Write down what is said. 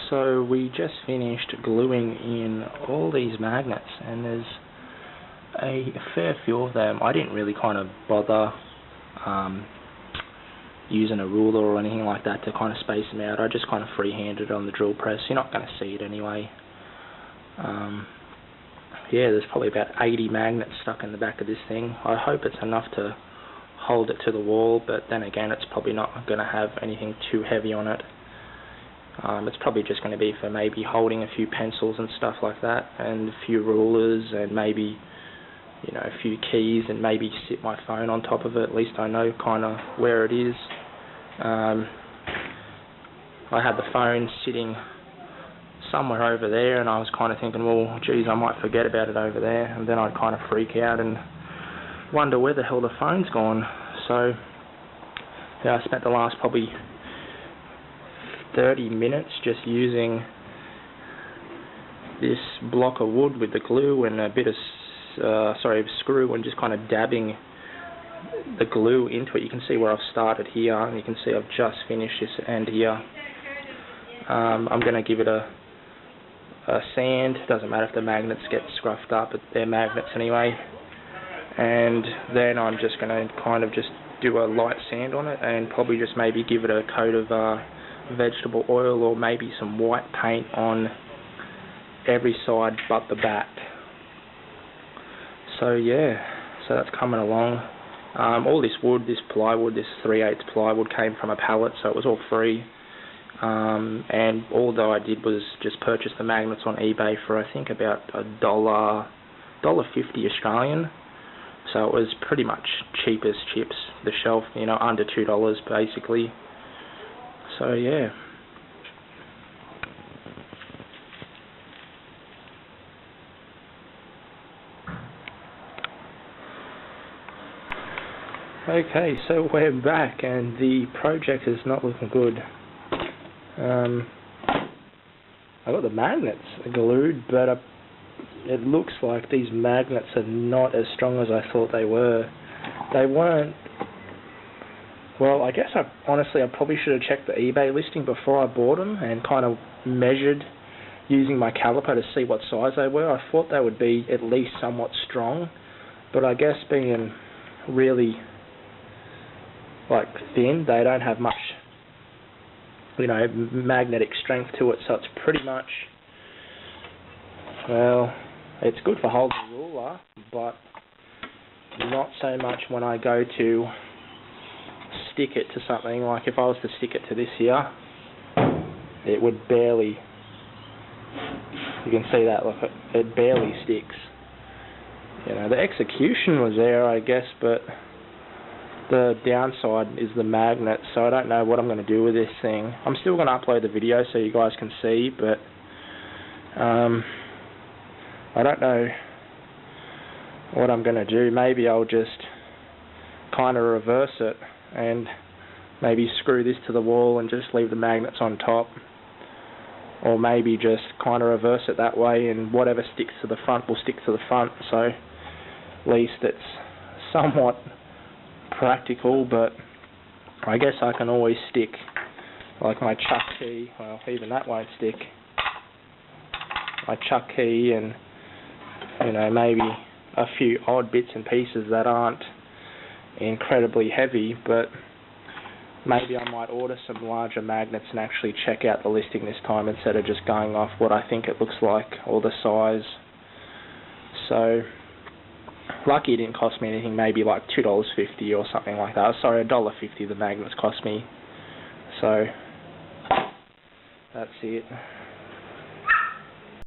So we just finished gluing in all these magnets, and there's a fair few of them. I didn't really kind of bother using a ruler or anything like that to kind of space them out. I just kind of freehanded on the drill press. You're not going to see it anyway. Yeah, there's probably about 80 magnets stuck in the back of this thing. I hope it's enough to hold it to the wall, but then again, it's probably not going to have anything too heavy on it. It's probably just going to be for maybe holding a few pencils and stuff like that, and a few rulers, and maybe, you know, a few keys, and maybe sit my phone on top of it. At least I know kind of where it is. I had the phone sitting somewhere over there, and I was kind of thinking, well, geez, I might forget about it over there, and then I'd kind of freak out and wonder where the hell the phone's gone. So yeah, I spent the last probably 30 minutes just using this block of wood with the glue and a bit of screw, and just kind of dabbing the glue into it. You can see where I've started here, and you can see I've just finished this end here. I'm going to give it a sand. Doesn't matter if the magnets get scruffed up, they're magnets anyway. And then I'm just going to kind of just do a light sand on it, and probably just maybe give it a coat of vegetable oil, or maybe some white paint on every side but the back. So yeah, so that's coming along. All this wood, this plywood, this 3/8 plywood came from a pallet, so it was all free. and all that I did was just purchase the magnets on eBay for I think about $1.50 Australian. So it was pretty much cheap as chips, the shelf, you know, under $2 basically. So yeah. Okay, so we're back and the project is not looking good. I got the magnets glued, but it looks like these magnets are not as strong as I thought they were. They weren't. Well, I guess I probably should have checked the eBay listing before I bought them and kind of measured using my caliper to see what size they were. I thought they would be at least somewhat strong, but I guess being really thin, they don't have much, you know, magnetic strength to it, so it's pretty much, well, it's good for holding a ruler, but not so much when I go to stick it to something. Like if I was to stick it to this here, it would barely, you can see that, look, it barely sticks. You know, the execution was there, I guess, but the downside is the magnet, so I don't know what I'm going to do with this thing. I'm still going to upload the video so you guys can see, but I don't know what I'm going to do. Maybe I'll just kind of reverse it and maybe screw this to the wall and just leave the magnets on top, or maybe just kind of reverse it that way and whatever sticks to the front will stick to the front, so at least it's somewhat practical. But I guess I can always stick like my chuck key, well, even that won't stick, my chuck key, and you know, maybe a few odd bits and pieces that aren't incredibly heavy. But maybe I might order some larger magnets and actually check out the listing this time instead of just going off what I think it looks like or the size. So lucky it didn't cost me anything, maybe like $2.50 or something like that. Sorry, $1.50 the magnets cost me. So that's it.